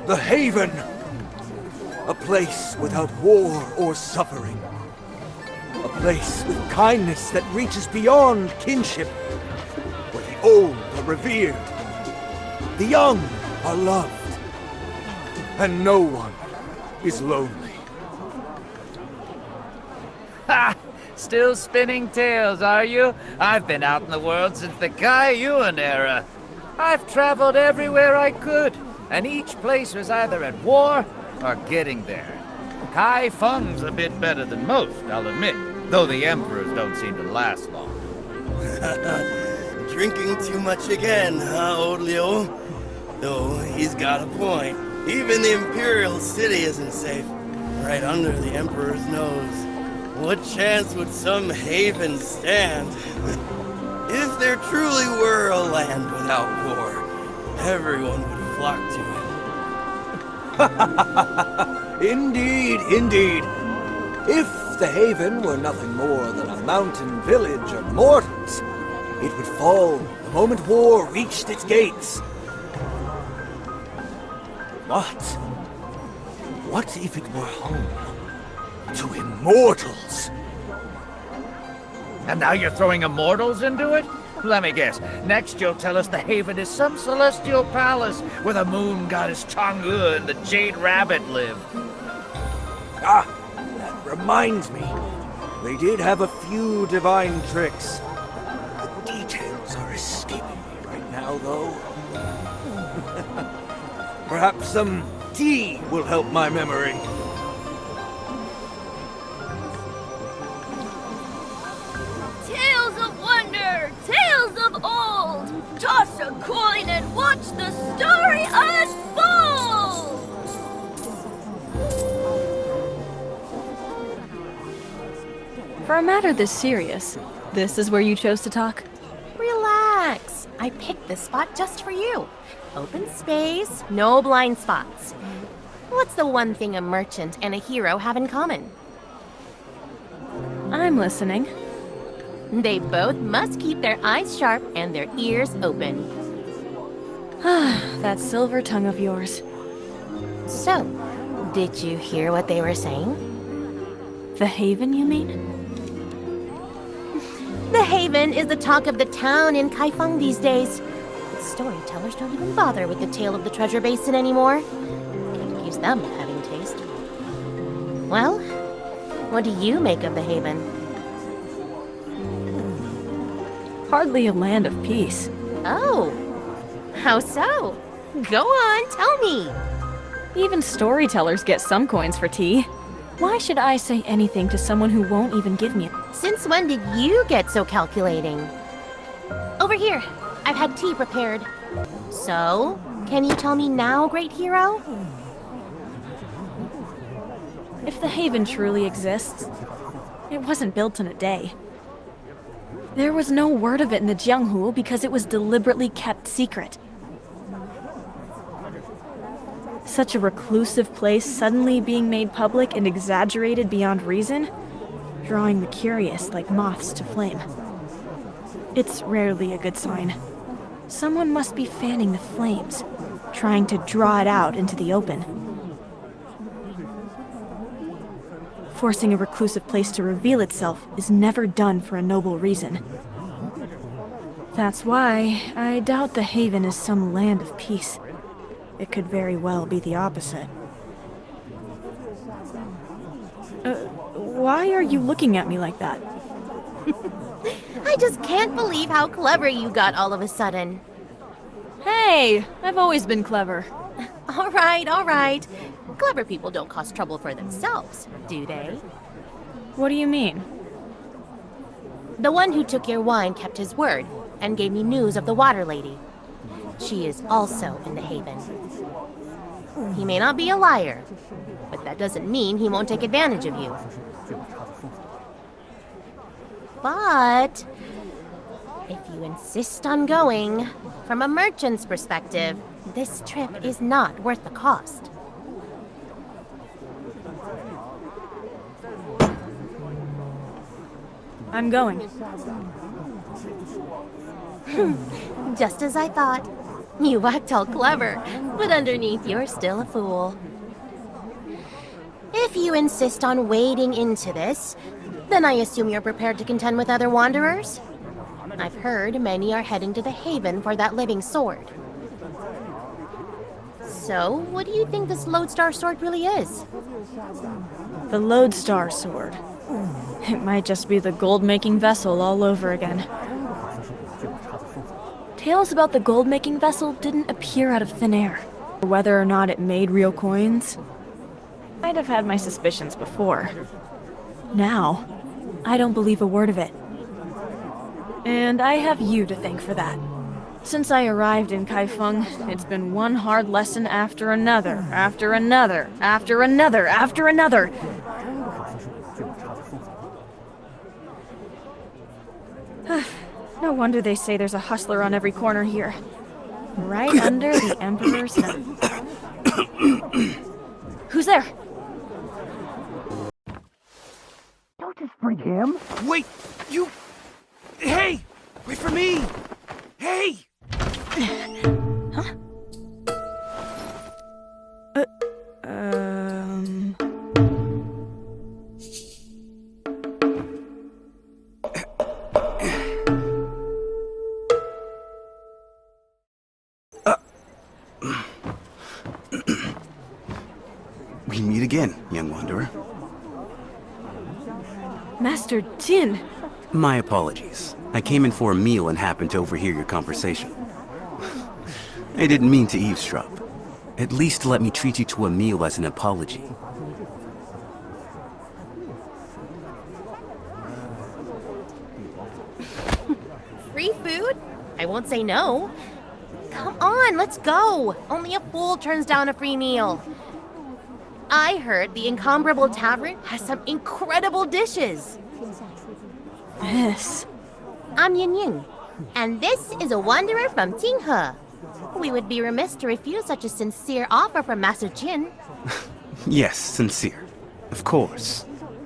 The Haven! A place without war or suffering. A place with kindness that reaches beyond kinship. Where the old are revered. The young are loved. And no one is lonely. Ha! Still spinning tales, are you? I've been out in the world since the Kaiyuan era. I've traveled everywhere I could, and each place was either at war or getting there. Kai Feng's a bit better than most, I'll admit, though the emperors don't seem to last long. Drinking too much again, huh, old Liu? Though he's got a point. Even the Imperial City isn't safe. Right under the Emperor's nose. What chance would some haven stand? If there truly were a land without war, everyone would flock to it. Indeed, indeed. If the Haven were nothing more than a mountain village of mortals, it would fall the moment war reached its gates. But what if it were home to immortals? And now you're throwing immortals into it? Let me guess. Next you'll tell us the Haven is some celestial palace where the moon goddess Chang'e and the Jade Rabbit live. Ah, that reminds me. They did have a few divine tricks. The details are escaping me right now, though. Perhaps some tea will help my memory. Tales of wonder, tales of old. Toss a coin and watch the story unfold. For a matter this serious, this is where you chose to talk? Relax. I picked this spot just for you. Open space, no blind spots. What's the one thing a merchant and a hero have in common? I'm listening. They both must keep their eyes sharp and their ears open. That silver tongue of yours. So, did you hear what they were saying? The Haven, you mean? The Haven is the talk of the town in Kaifeng these days. Storytellers don't even bother with the tale of the treasure basin anymore. Can't accuse them of having taste. Well, what do you make of the Haven? Hardly a land of peace. Oh, how so? Go on, tell me. Even storytellers get some coins for tea. Why should I say anything to someone who won't even give me it? Since when did you get so calculating? Over here. I've had tea prepared. So, can you tell me now, great hero? If the Haven truly exists, it wasn't built in a day. There was no word of it in the Jianghu because it was deliberately kept secret. Such a reclusive place suddenly being made public and exaggerated beyond reason, drawing the curious like moths to flame. It's rarely a good sign. Someone must be fanning the flames, trying to draw it out into the open. Forcing a reclusive place to reveal itself is never done for a noble reason. That's why I doubt the Haven is some land of peace. It could very well be the opposite. Why are you looking at me like that? I just can't believe how clever you got all of a sudden. Hey, I've always been clever. All right. Clever people don't cause trouble for themselves, do they? What do you mean? The one who took your wine kept his word and gave me news of the Water Lady. She is also in the Haven. He may not be a liar, but that doesn't mean he won't take advantage of you. But if you insist on going, from a merchant's perspective, this trip is not worth the cost. I'm going. Just as I thought. You act all clever, but underneath you're still a fool. If you insist on wading into this, then I assume you're prepared to contend with other wanderers? I've heard many are heading to the Haven for that living sword. So, what do you think this Lodestar sword really is? The Lodestar sword. It might just be the gold-making vessel all over again. Tales about the gold-making vessel didn't appear out of thin air. Whether or not it made real coins, I'd have had my suspicions before. Now, I don't believe a word of it. And I have you to thank for that. Since I arrived in Kaifeng, it's been one hard lesson after another, after another, after another, after another. No wonder they say there's a hustler on every corner here. Right under the Emperor's nose. Who's there? Don't just bring him. Wait, you... Hey! Wait for me! Hey! Huh? We meet again, young wanderer. Master Jin! My apologies. I came in for a meal and happened to overhear your conversation. I didn't mean to eavesdrop. At least let me treat you to a meal as an apology. Free food? I won't say no. Come on, let's go. Only a fool turns down a free meal. I heard the Incomparable Tavern has some incredible dishes. Yes. I'm Yin Ying, and this is a wanderer from Jinghe. We would be remiss to refuse such a sincere offer from Master Jin. Yes, sincere. Of course.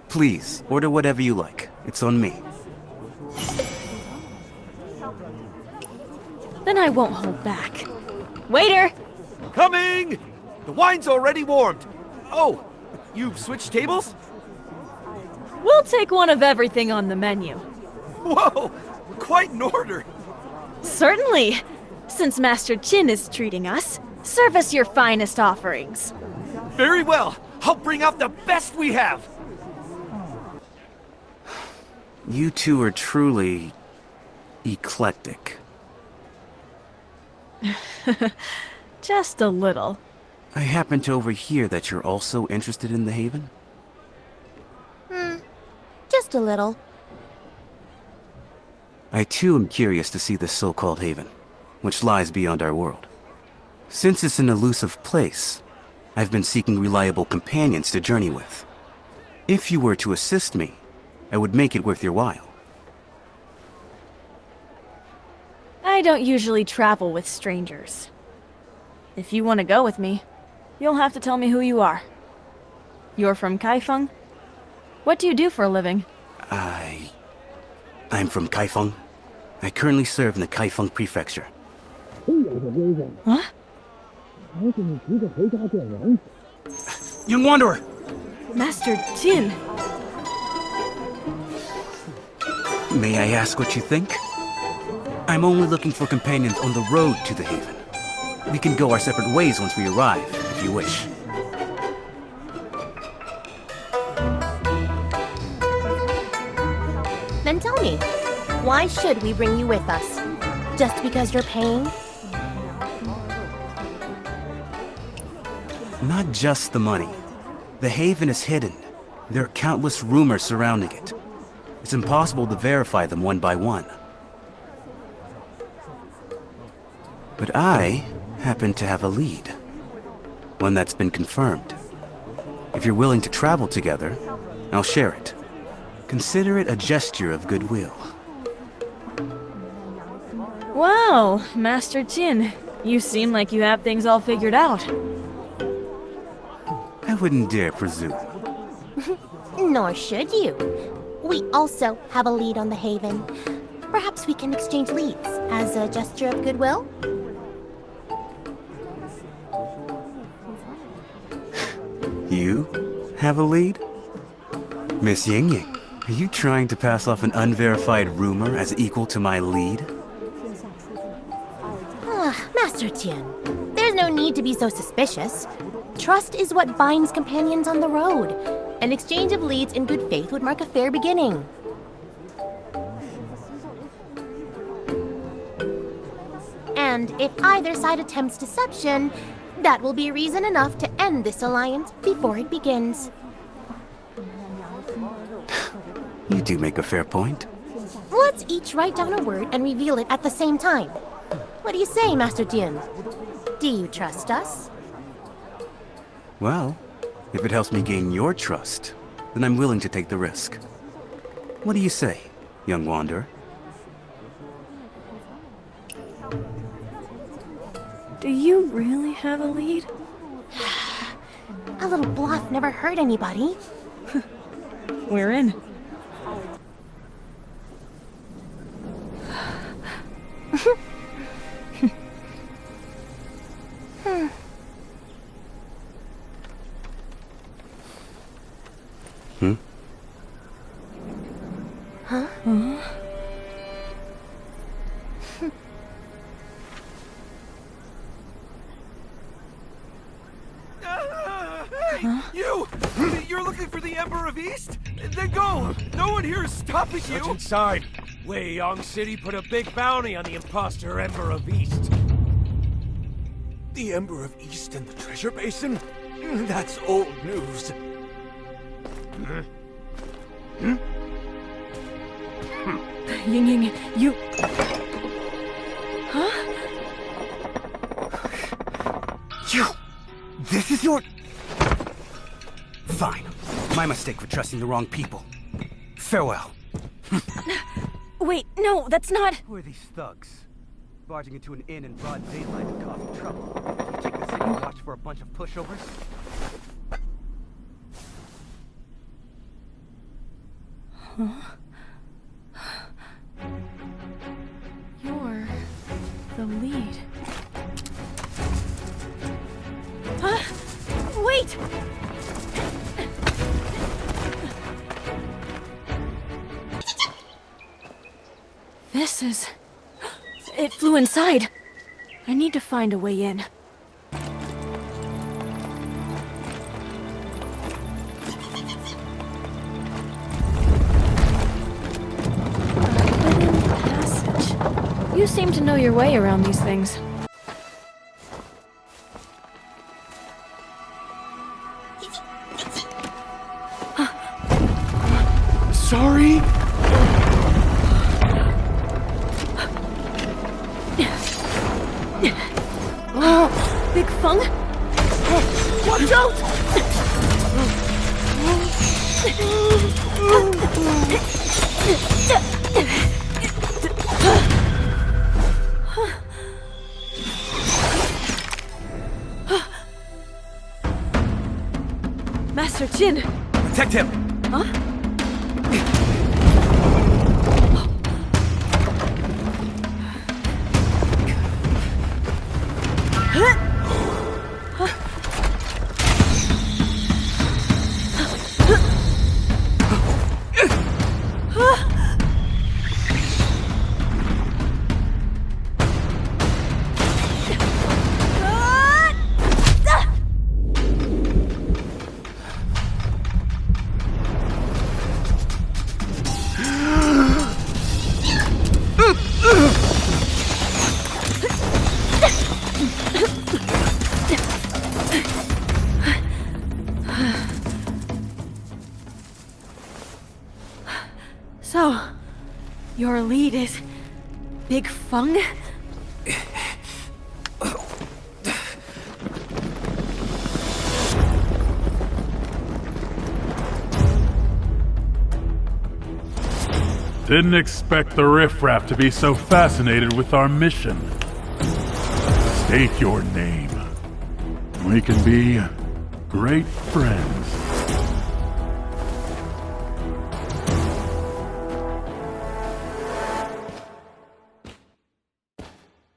Please, order whatever you like. It's on me. Then I won't hold back. Waiter! Coming! The wine's already warmed. Oh, you've switched tables? We'll take one of everything on the menu. Whoa! Quite an order. Certainly. Since Master Jin is treating us, serve us your finest offerings. Very well. I'll bring out the best we have. You two are truly... eclectic. Just a little. I happen to overhear that you're also interested in the Haven? Just a little. I too am curious to see this so-called Haven, which lies beyond our world. Since it's an elusive place, I've been seeking reliable companions to journey with. If you were to assist me, I would make it worth your while. I don't usually travel with strangers. If you want to go with me, you'll have to tell me who you are. You're from Kaifeng? What do you do for a living? I'm from Kaifeng. I currently serve in the Kaifeng Prefecture. Huh? Young Wanderer! Master Jin! May I ask what you think? I'm only looking for companions on the road to the Haven. We can go our separate ways once we arrive, if you wish. Then tell me, why should we bring you with us? Just because you're paying? Not just the money. The Haven is hidden. There are countless rumors surrounding it. It's impossible to verify them one by one. But I happen to have a lead. One that's been confirmed. If you're willing to travel together, I'll share it. Consider it a gesture of goodwill. Wow, Master Jin, you seem like you have things all figured out. I wouldn't dare presume. Nor should you. We also have a lead on the Haven. Perhaps we can exchange leads as a gesture of goodwill? You have a lead? Miss Ying Ying, are you trying to pass off an unverified rumor as equal to my lead? Master Tian, there's no need to be so suspicious. Trust is what binds companions on the road. An exchange of leads in good faith would mark a fair beginning. And if either side attempts deception, that will be reason enough to end this alliance before it begins. You do make a fair point. Let's each write down a word and reveal it at the same time. What do you say, Master Tian? Do you trust us? Well, if it helps me gain your trust, then I'm willing to take the risk. What do you say, young wanderer? Do you really have a lead? A little bluff never hurt anybody. We're in. You're looking for the Emperor of East? Then go! No one here is stopping you! What's inside? Wei Yong City put a big bounty on the imposter Emperor of East. The Emperor of East and the treasure basin? That's old news. Ying Ying, you... Huh? You! This is your... Fine. My mistake for trusting the wrong people. Farewell. Wait, no, that's not... Who are these thugs? Barging into an inn in broad daylight and causing trouble. You take the city watch for a bunch of pushovers? You're the lead. Huh? Wait! This is... It flew inside. I need to find a way in. Hidden passage. You seem to know your way around these things. Sorry? Big Feng? Watch out! Master Jin! Protect him! Huh? So, your lead is Big Feng? Didn't expect the riffraff to be so fascinated with our mission. State your name. We can be great friends.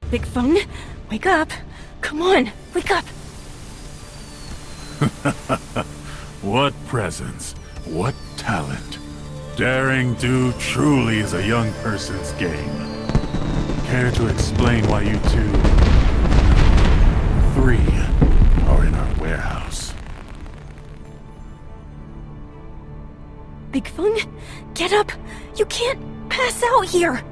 Big Feng, wake up. Come on, wake up. What presence, what talent. Daring do truly is a young person's game. Care to explain why you two... 3 are in our warehouse? Big Feng, get up! You can't pass out here!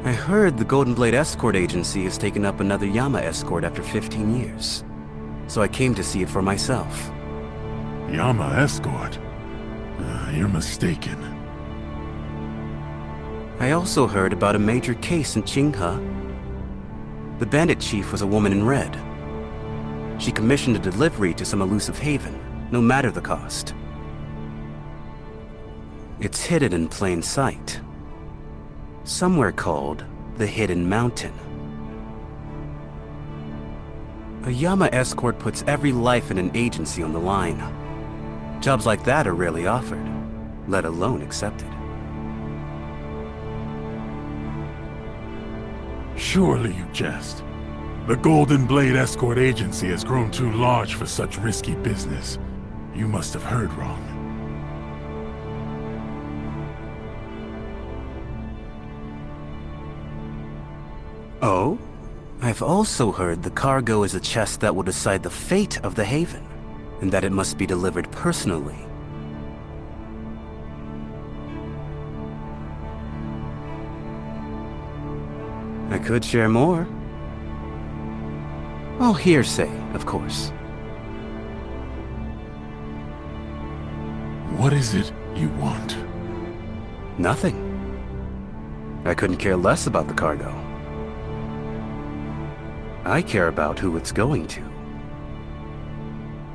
I heard the Golden Blade Escort Agency has taken up another Yama escort after 15 years. So I came to see it for myself. Yama escort? You're mistaken. I also heard about a major case in Qinghe. The bandit chief was a woman in red. She commissioned a delivery to some elusive haven, no matter the cost. It's hidden in plain sight. Somewhere called the Hidden Mountain. A Yama escort puts every life in an agency on the line. Jobs like that are rarely offered, let alone accepted. Surely you jest. The Golden Blade Escort Agency has grown too large for such risky business. You must have heard wrong. Oh? I've also heard the cargo is a chest that will decide the fate of the Haven, and that it must be delivered personally. I could share more. All hearsay, of course. What is it you want? Nothing. I couldn't care less about the cargo. I care about who it's going to.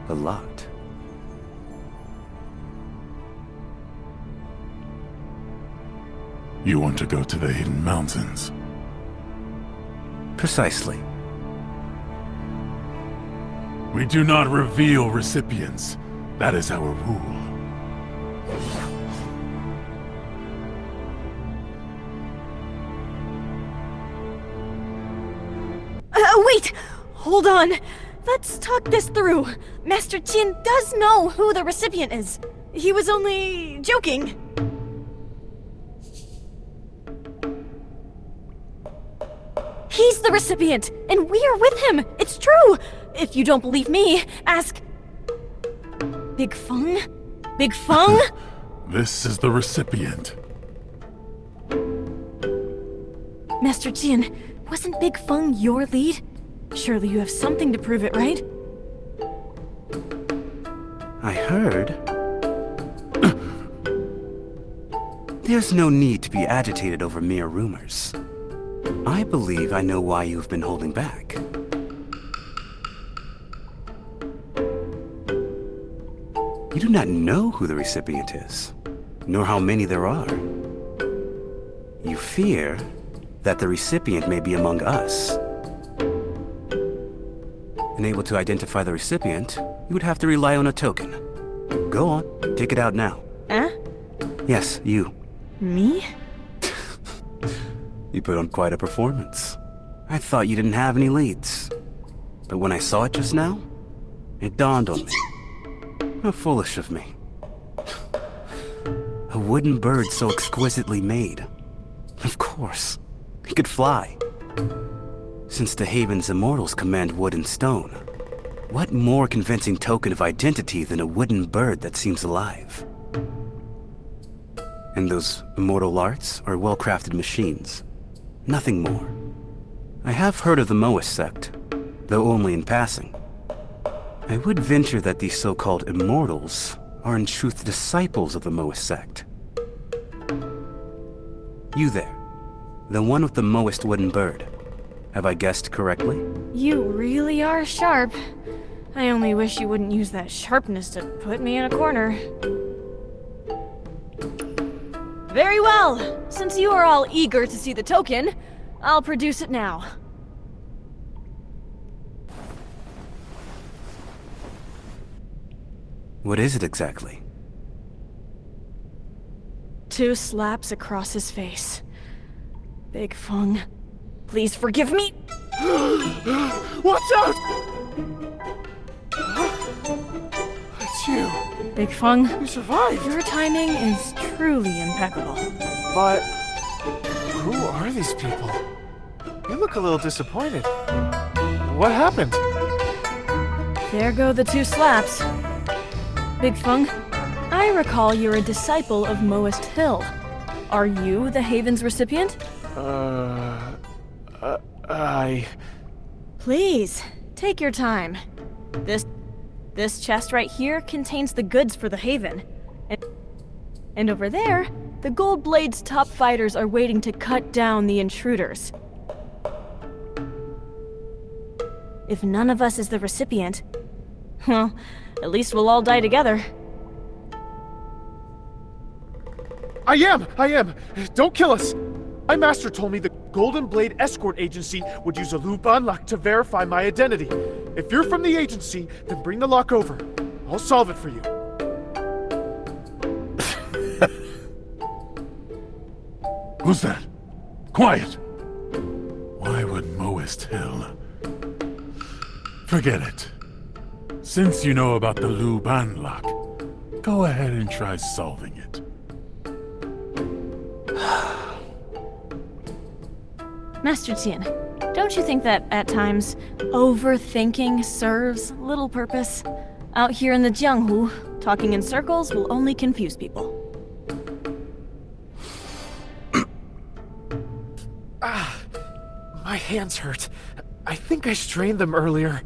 A lot. You want to go to the Hidden Mountains? Precisely. We do not reveal recipients. That is our rule. Wait! Hold on! Let's talk this through. Master Qin does know who the recipient is. He was only joking. He's the recipient, and we're with him! It's true! If you don't believe me, ask... Big Feng? Big Feng? This is the recipient. Master Qin, wasn't Big Feng your lead? Surely you have something to prove it, right? I heard... There's no need to be agitated over mere rumors. I believe I know why you've been holding back. You do not know who the recipient is, nor how many there are. You fear that the recipient may be among us. Unable to identify the recipient, you would have to rely on a token. Go on, take it out now. Huh? Yes, you. Me? You put on quite a performance. I thought you didn't have any leads. But when I saw it just now, it dawned on me. How foolish of me. A wooden bird so exquisitely made. Of course, he could fly. Since the Haven's immortals command wood and stone, what more convincing token of identity than a wooden bird that seems alive? And those immortal arts are well-crafted machines. Nothing more. I have heard of the Moas sect, though only in passing. I would venture that these so-called immortals are in truth disciples of the Moas sect. You there, the one with the Moist wooden bird. Have I guessed correctly? You really are sharp. I only wish you wouldn't use that sharpness to put me in a corner. Very well. Since you are all eager to see the token, I'll produce it now. What is it exactly? 2 slaps across his face. Big Feng, please forgive me. Watch out! It's you. Big Feng, You survived. your timing is truly impeccable. But who are these people? You look a little disappointed. What happened? There go the two slaps. Big Feng, I recall you're a disciple of Moist Hill. Are you the Haven's recipient? I... Please, take your time. This chest right here contains the goods for the Haven. And over there, the Gold Blade's top fighters are waiting to cut down the intruders. If none of us is the recipient, well, at least we'll all die together. I am! Don't kill us! My master told me the Golden Blade Escort Agency would use a Luban lock to verify my identity. If you're from the agency, then bring the lock over. I'll solve it for you. Who's that? Quiet! Why would Moist Hill? Forget it. Since you know about the Luban lock, go ahead and try solving it. Master Tien, don't you think that at times overthinking serves little purpose? Out here in the Jianghu, talking in circles will only confuse people. My hands hurt. I think I strained them earlier.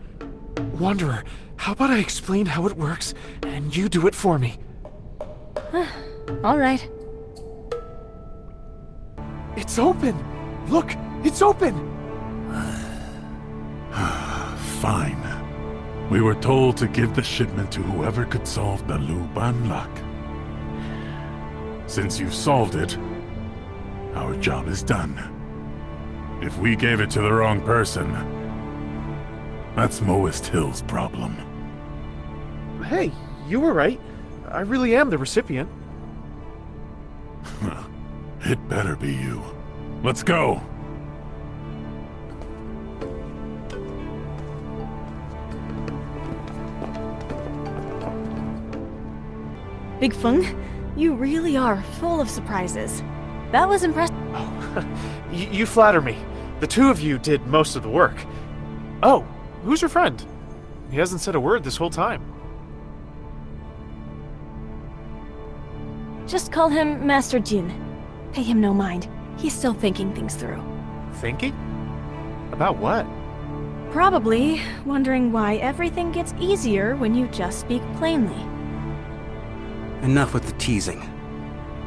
Wanderer, how about I explain how it works, and you do it for me? All right. It's open! Look, it's open! Fine. We were told to give the shipment to whoever could solve the Luban lock. Since you've solved it, our job is done. If we gave it to the wrong person, that's Moist Hill's problem. Hey, you were right. I really am the recipient. It better be you. Let's go! Big Feng, you really are full of surprises. That was impressive. Oh, you flatter me. The two of you did most of the work. Oh, who's your friend? He hasn't said a word this whole time. Just call him Master Jin. Pay him no mind. He's still thinking things through. Thinking? About what? Probably wondering why everything gets easier when you just speak plainly. Enough with the teasing.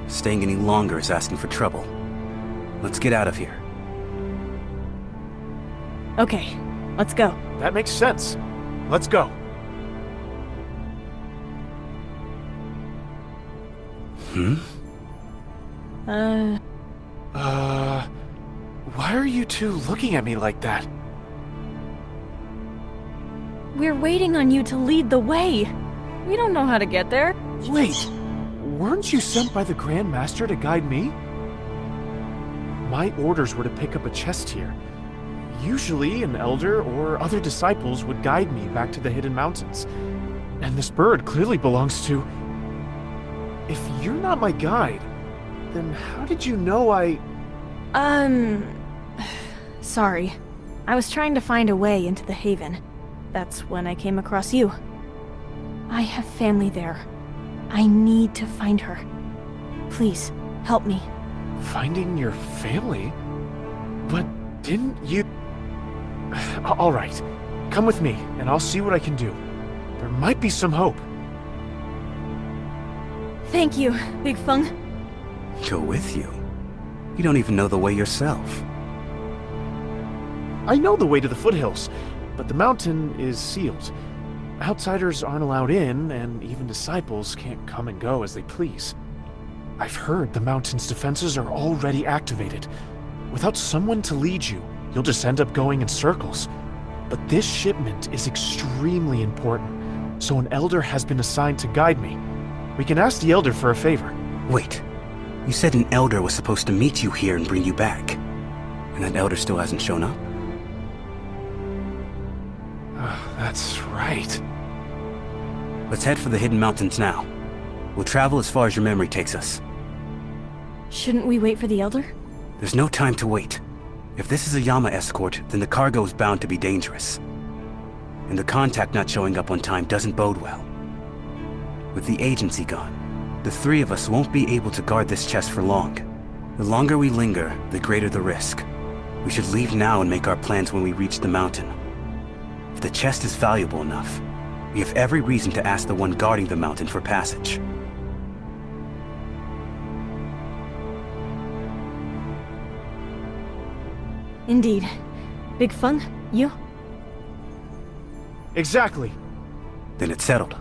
Staying any longer is asking for trouble. Let's get out of here. Okay, let's go. That makes sense. Let's go. Why are you two looking at me like that? We're waiting on you to lead the way. We don't know how to get there. Wait, weren't you sent by the Grand Master to guide me? My orders were to pick up a chest here. Usually an elder or other disciples would guide me back to the Hidden Mountains. And this bird clearly belongs to... If you're not my guide, then how did you know Sorry. I was trying to find a way into the Haven. That's when I came across you. I have family there. I need to find her. Please, help me. Finding your family? But didn't you... All right, come with me, and I'll see what I can do. There might be some hope. Thank you, Big Feng. Go with you? You don't even know the way yourself. I know the way to the foothills, but the mountain is sealed. Outsiders aren't allowed in, and even disciples can't come and go as they please. I've heard the mountain's defenses are already activated. Without someone to lead you, you'll just end up going in circles. But this shipment is extremely important, so an elder has been assigned to guide me. We can ask the elder for a favor. Wait. You said an elder was supposed to meet you here and bring you back. And that elder still hasn't shown up? That's right. Let's head for the hidden mountains now. We'll travel as far as your memory takes us. Shouldn't we wait for the Elder? There's no time to wait. If this is a Yama escort, then the cargo is bound to be dangerous. And the contact not showing up on time doesn't bode well. With the agency gone, the three of us won't be able to guard this chest for long. The longer we linger, the greater the risk. We should leave now and make our plans when we reach the mountain. If the chest is valuable enough, we have every reason to ask the one guarding the mountain for passage. Indeed. Big Feng, you? Exactly. Then it's settled.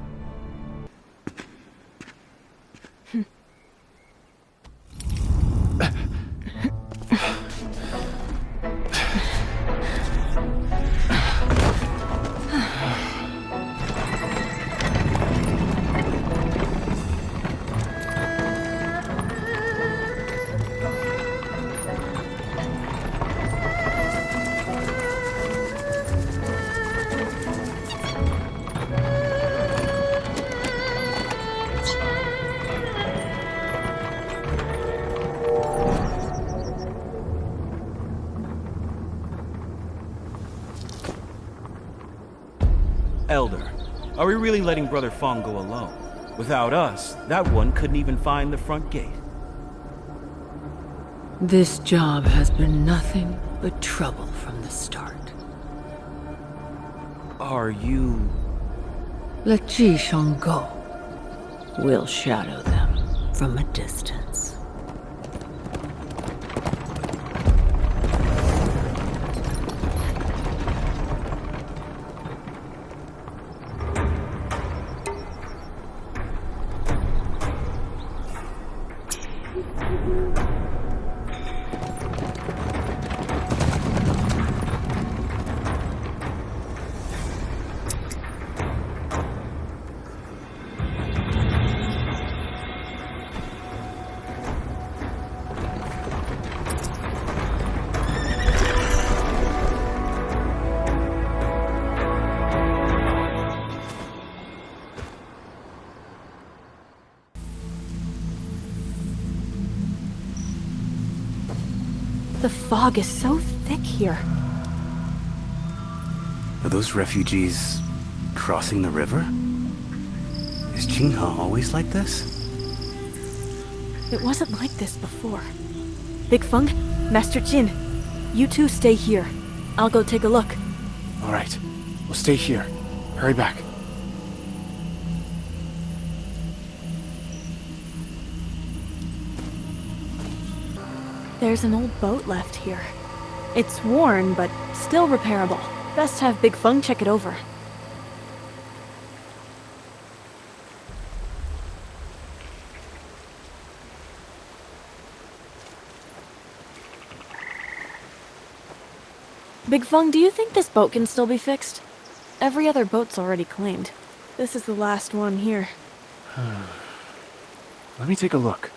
Elder, are we really letting Brother Feng go alone? Without us, that one couldn't even find the front gate. This job has been nothing but trouble from the start. Are you... Let Jisheng go. We'll shadow them from a distance. The fog is so thick here. Are those refugees crossing the river? Is Jinghe always like this? It wasn't like this before. Big Feng, Master Jin, you two stay here. I'll go take a look. All right. We'll stay here. Hurry back. There's an old boat left here. It's worn, but still repairable. Best have Big Feng check it over. Big Feng, do you think this boat can still be fixed? Every other boat's already claimed. This is the last one here. Let me take a look.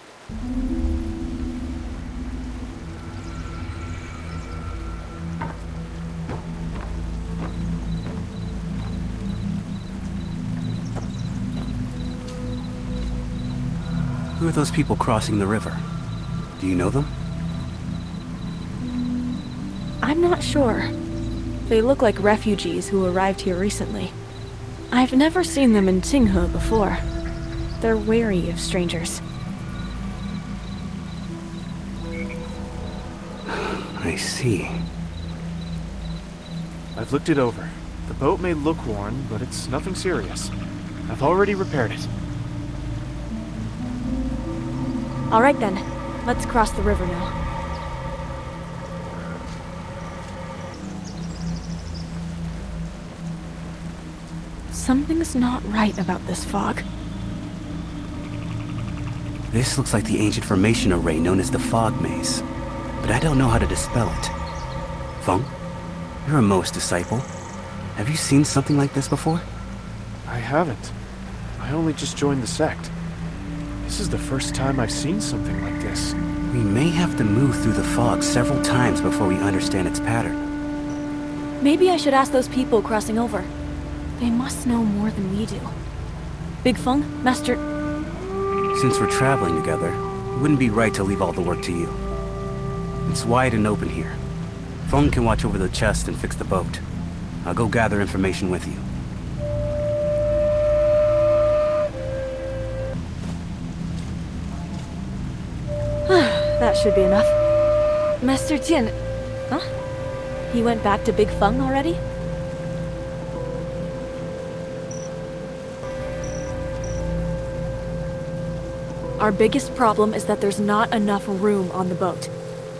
Who are those people crossing the river? Do you know them? I'm not sure. They look like refugees who arrived here recently. I've never seen them in Jinghe before. They're wary of strangers. I see. I've looked it over. The boat may look worn, but it's nothing serious. I've already repaired it. All right then, let's cross the river now. Something's not right about this fog. This looks like the ancient formation array known as the Fog Maze, but I don't know how to dispel it. Feng, you're a Mohs disciple. Have you seen something like this before? I haven't. I only just joined the sect. This is the first time I've seen something like this. We may have to move through the fog several times before we understand its pattern. Maybe I should ask those people crossing over. They must know more than we do. Big Feng, Master... Since we're traveling together, it wouldn't be right to leave all the work to you. It's wide and open here. Feng can watch over the chest and fix the boat. I'll go gather information with you. That should be enough. Master Jin... Huh? He went back to Big Feng already? Our biggest problem is that there's not enough room on the boat.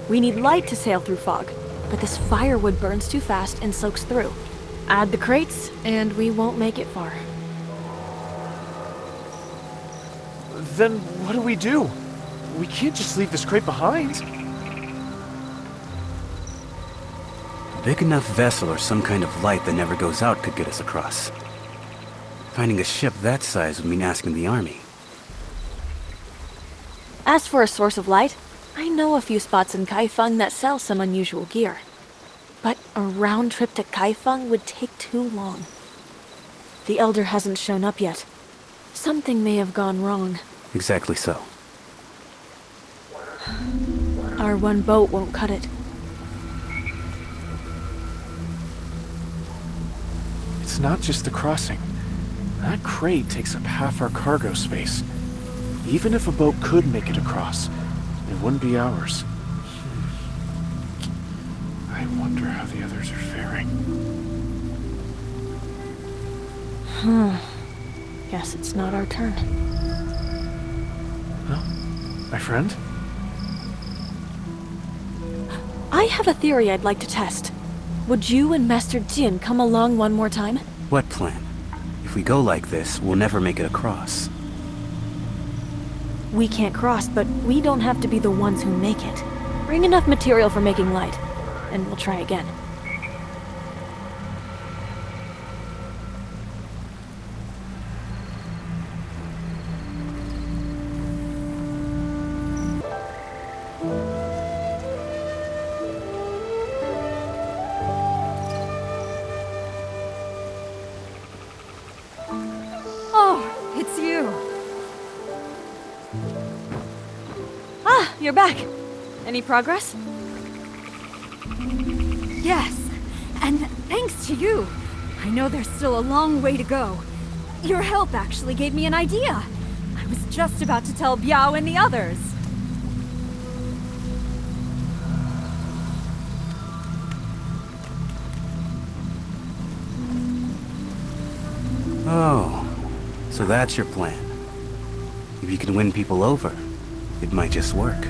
We need light to sail through fog, but this firewood burns too fast and soaks through. Add the crates, and we won't make it far. Then what do? We can't just leave this crate behind. A big enough vessel or some kind of light that never goes out could get us across. Finding a ship that size would mean asking the army. As for a source of light, I know a few spots in Kaifeng that sell some unusual gear. But a round trip to Kaifeng would take too long. The Elder hasn't shown up yet. Something may have gone wrong. Exactly so. Our one boat won't cut it. It's not just the crossing. That crate takes up half our cargo space. Even if a boat could make it across, it wouldn't be ours. I wonder how the others are faring. Guess it's not our turn. Huh? My friend? I have a theory I'd like to test. Would you and Master Jin come along one more time? What plan? If we go like this, we'll never make it across. We can't cross, but we don't have to be the ones who make it. Bring enough material for making light, and we'll try again. Oh, it's you. Ah, you're back. Any progress? Yes, and thanks to you. I know there's still a long way to go. Your help actually gave me an idea. I was just about to tell Biao and the others. Oh, so that's your plan. If you can win people over, it might just work.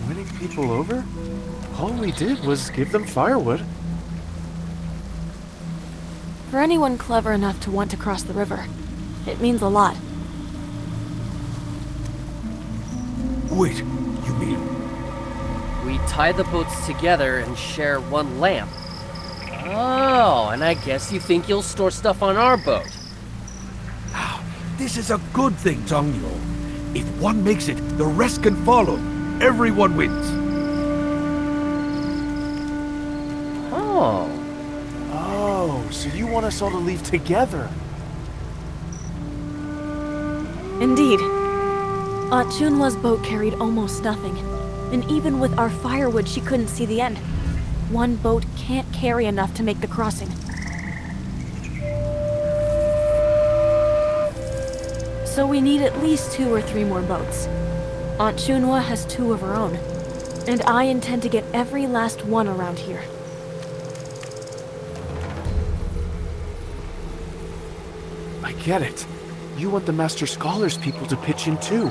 Winning people over? All we did was give them firewood. For anyone clever enough to want to cross the river, it means a lot. Wait, you mean... We tie the boats together and share one lamp. Oh, and I guess you think you'll store stuff on our boat. This is a good thing, Zhongyou. If one makes it, the rest can follow. Everyone wins. Oh. Oh, so you want us all to leave together? Indeed. Aunt Chunwa's boat carried almost nothing. And even with our firewood, she couldn't see the end. One boat can't carry enough to make the crossing. So we need at least 2 or 3 more boats. Aunt Chunwa has 2 of her own. And I intend to get every last one around here. I get it. You want the Master Scholar's people to pitch in too.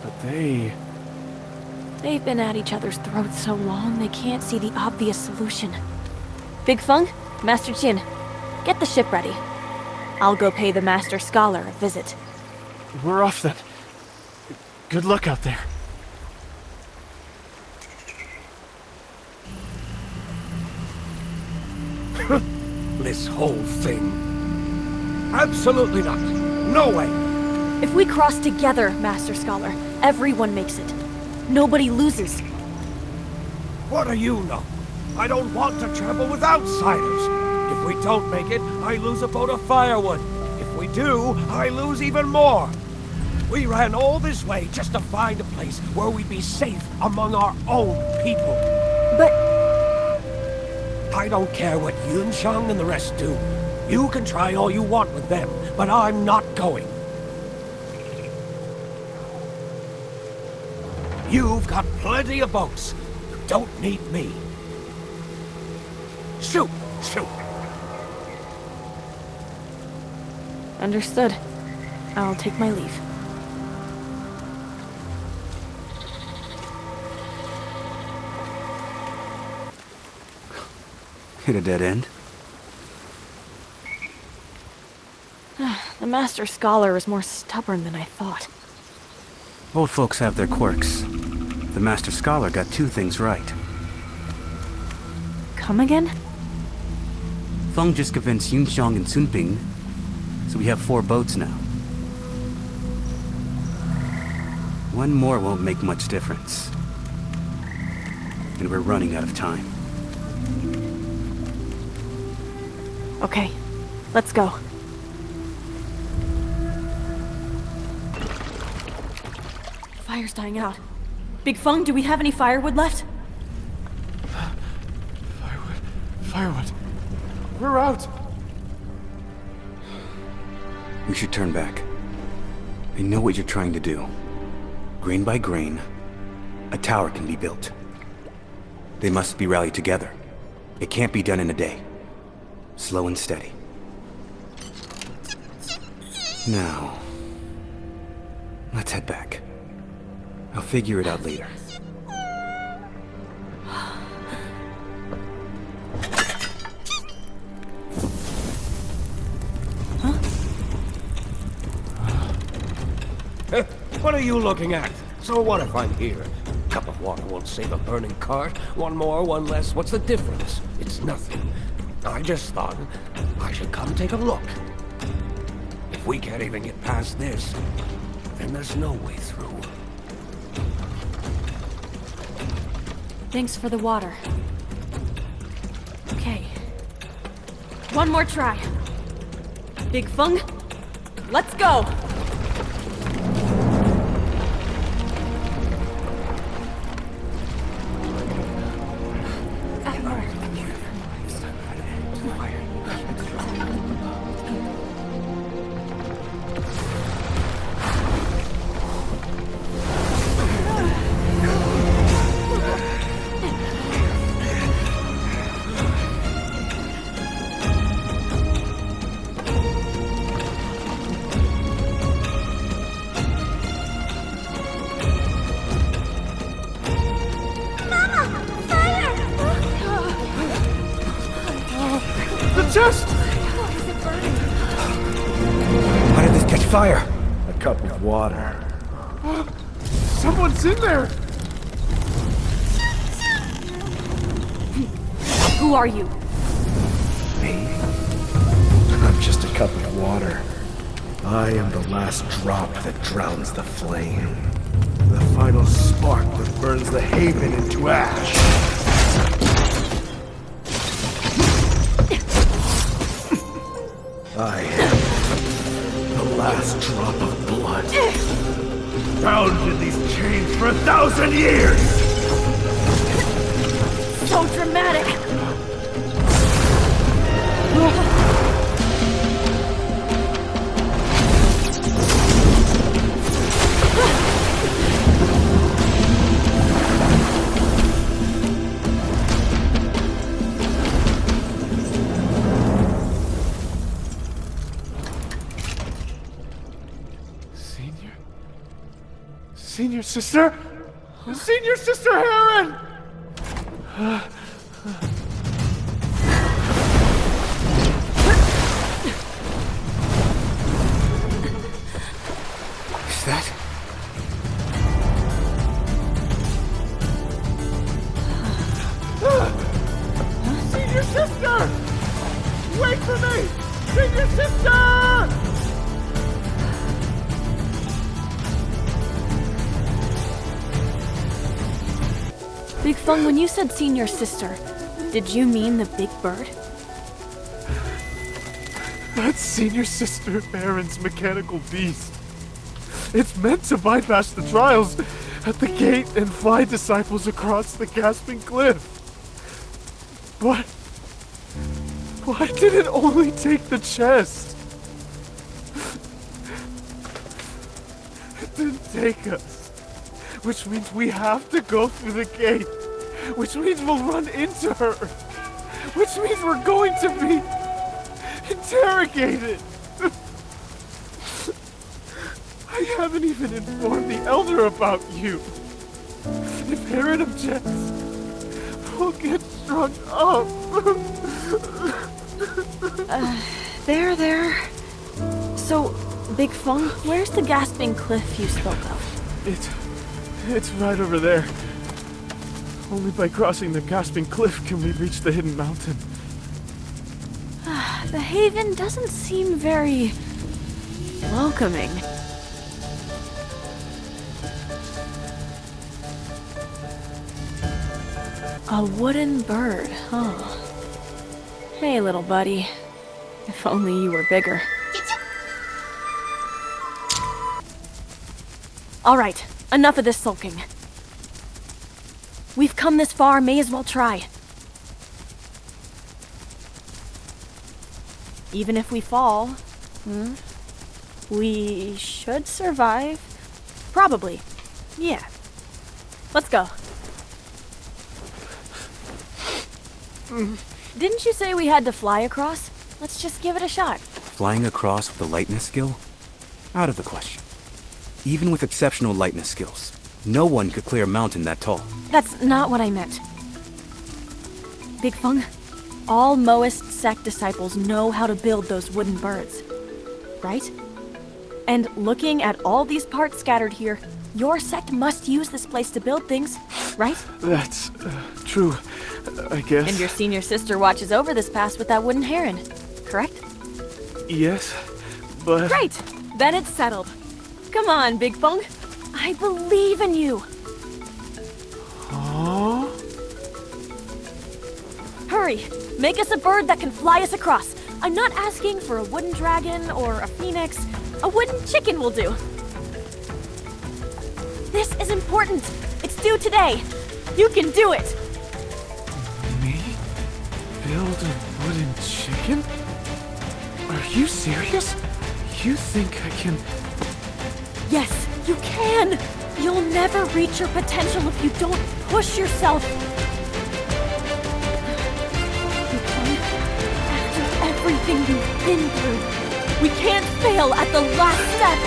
But They've been at each other's throats so long, they can't see the obvious solution. Big Feng, Master Jin, get the ship ready. I'll go pay the Master Scholar a visit. We're off then. Good luck out there. This whole thing. Absolutely not. No way. If we cross together, Master Scholar, everyone makes it. Nobody loses. What do you know? I don't want to travel with outsiders. If If we don't make it, I lose a boat of firewood. If we do, I lose even more. We ran all this way just to find a place where we'd be safe among our own people. But... I don't care what Yunsheng and the rest do. You can try all you want with them, but I'm not going. You've got plenty of boats. You don't need me. Shoot! Shoot! Understood. I'll take my leave. Hit a dead end? The Master Scholar is more stubborn than I thought. Old folks have their quirks. The Master Scholar got 2 things right. Come again? Feng just convinced Yunsheng and Sunping, so we have 4 boats now. 1 more won't make much difference. And we're running out of time. Okay, let's go. Fire's dying out. Big Feng, do we have any firewood left? Firewood. We're out. We should turn back. I know what you're trying to do. Grain by grain, a tower can be built. They must be rallied together. It can't be done in a day. Slow and steady. Now, let's head back. I'll figure it out later. What are you looking at? So what if I'm here? A cup of water won't save a burning cart. 1 more, 1 less, what's the difference? It's nothing. I just thought I should come take a look. If we can't even get past this, then there's no way through. Thanks for the water. Okay. 1 more try. Big Feng, let's go! Chest! How did this catch fire? A cup of water. Someone's in there! Who are you? Me? I'm just a cup of water. I am the last drop that drowns the flame. The final spark that burns the haven into ash. I am the last drop of blood. Bound in these chains for 1,000 years! So dramatic! Senior Sister? Senior Sister Heron! Is that? Senior Sister! Wait for me! Senior Sister! Big Feng, when you said senior sister, did you mean the big bird? That's Senior Sister Aaron's mechanical beast. It's meant to bypass the trials at the gate and fly disciples across the gasping cliff. But why did it only take the chest? It didn't take us. Which means we have to go through the gate. Which means we'll run into her. Which means we're going to be interrogated. I haven't even informed the Elder about you. If Aaron objects, we'll get strung up. There. So, Big Feng, where's the gasping cliff you spoke of? It's right over there. Only by crossing the gasping cliff can we reach the hidden mountain. The haven doesn't seem very welcoming. A wooden bird, huh? Hey, little buddy. If only you were bigger. All right, enough of this sulking. We've come this far, may as well try. Even if we fall, we should survive. Probably. Yeah. Let's go. Didn't you say we had to fly across? Let's just give it a shot. Flying across with a lightness skill? Out of the question. Even with exceptional lightness skills, no one could clear a mountain that tall. That's not what I meant. Big Feng, all Moist sect disciples know how to build those wooden birds, right? And looking at all these parts scattered here, your sect must use this place to build things, right? That's true, I guess. And your senior sister watches over this pass with that wooden heron, correct? Yes, but... Great! Then it's settled. Come on, Big Feng. I believe in you. Aww. Hurry! Make us a bird that can fly us across. I'm not asking for a wooden dragon or a phoenix. A wooden chicken will do. This is important. It's due today. You can do it. Me? Build a wooden chicken? Are you serious? You think I can... Yes, you can! You'll never reach your potential if you don't push yourself. After everything you've been through, we can't fail at the last step.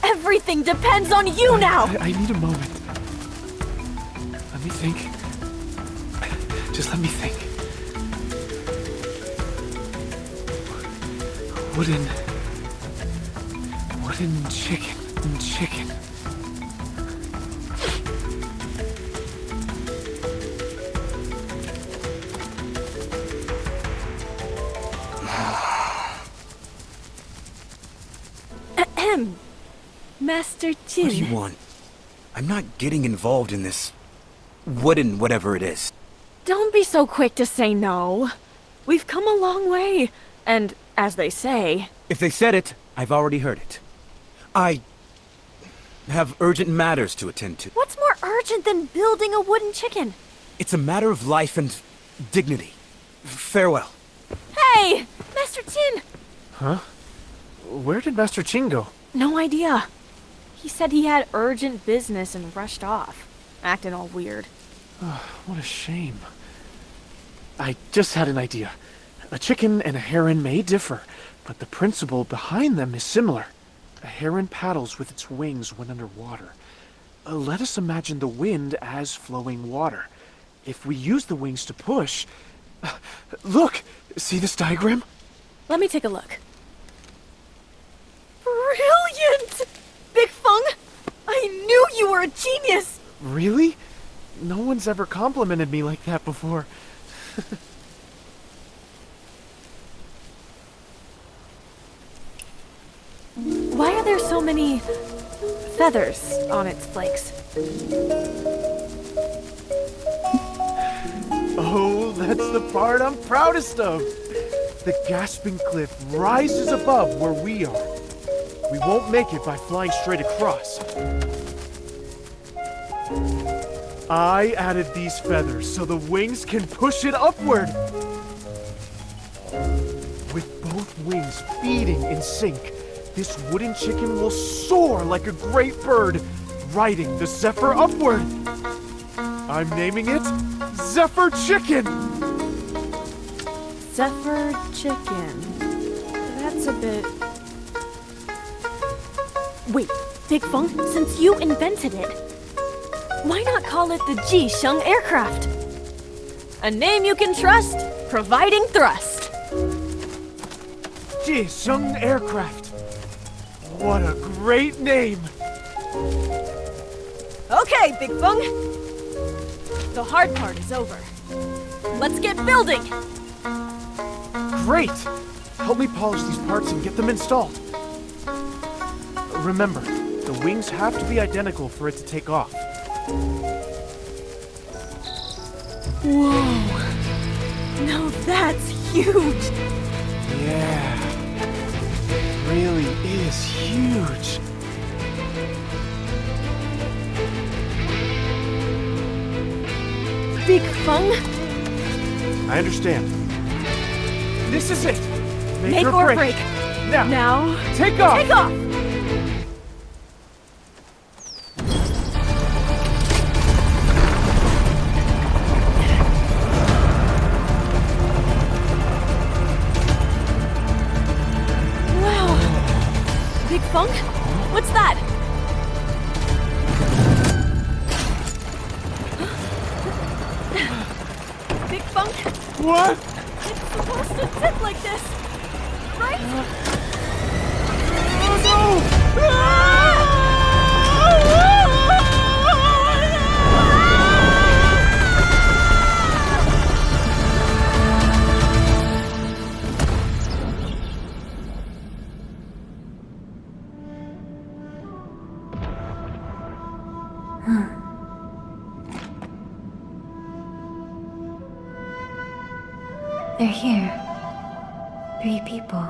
Everything depends on you now! I need a moment. Let me think. Just let me think. Wooden chicken. Ahem. Master Jin. What do you want? I'm not getting involved in this wooden whatever it is. Don't be so quick to say no. We've come a long way, and as they say... If they said it, I've already heard it. I have urgent matters to attend to. What's more urgent than building a wooden chicken? It's a matter of life and dignity. Farewell. Hey! Master Jin! Huh? Where did Master Qin go? No idea. He said he had urgent business and rushed off, acting all weird. What a shame. I just had an idea. A chicken and a heron may differ, but the principle behind them is similar. A heron paddles with its wings when underwater. Let us imagine the wind as flowing water. If we use the wings to push... Look! See this diagram? Let me take a look. Brilliant! Big Feng! I knew you were a genius! Really? No one's ever complimented me like that before. Why are there so many feathers on its flakes? Oh, that's the part I'm proudest of. The Gasping Cliff rises above where we are. We won't make it by flying straight across. I added these feathers so the wings can push it upward. With both wings beating in sync, this wooden chicken will soar like a great bird, riding the Zephyr upward. I'm naming it Zephyr Chicken. Zephyr Chicken. That's a bit... Wait, Big Feng, since you invented it, why not call it the Ji Sheng Aircraft? A name you can trust, providing thrust. Ji Sheng Aircraft. What a great name. Okay, Big Feng. The hard part is over. Let's get building! Great! Help me polish these parts and get them installed. Remember, the wings have to be identical for it to take off. Whoa! Now that's huge! Yeah. It really is huge. Big Feng? I understand. This is it! Make or break. Now, take off! Take off! Wow! Big Feng? What's that? Big Feng? What? It's supposed to tip like this, right? Oh no! They're here. 3 people.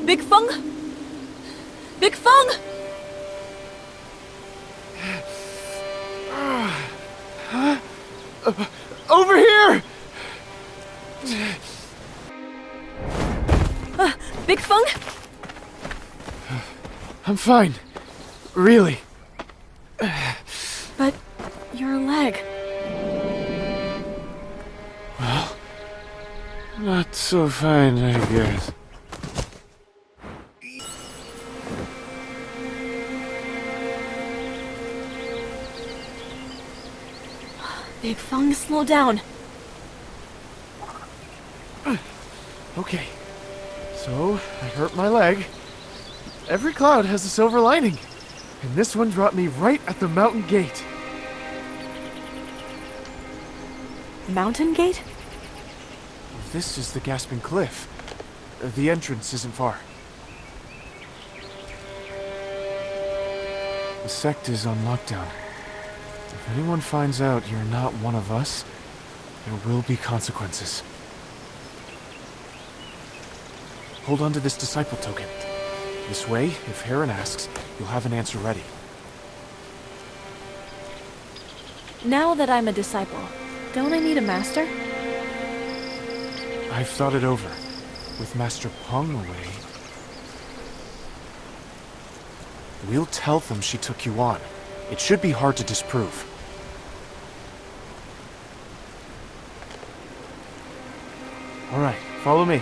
Big Feng? Big Feng! Over here! Big Feng? I'm fine. Really. But your leg... Well, not so fine, I guess. Big Feng, slow down. Okay. So, I hurt my leg. Every cloud has a silver lining. And this one brought me right at the mountain gate. Mountain gate? This is the Gasping Cliff. The entrance isn't far. The sect is on lockdown. If anyone finds out you're not one of us, there will be consequences. Hold on to this disciple token. This way, if Heron asks, you'll have an answer ready. Now that I'm a disciple, don't I need a master? I've thought it over. With Master Peng away... We'll tell them she took you on. It should be hard to disprove. Alright, follow me.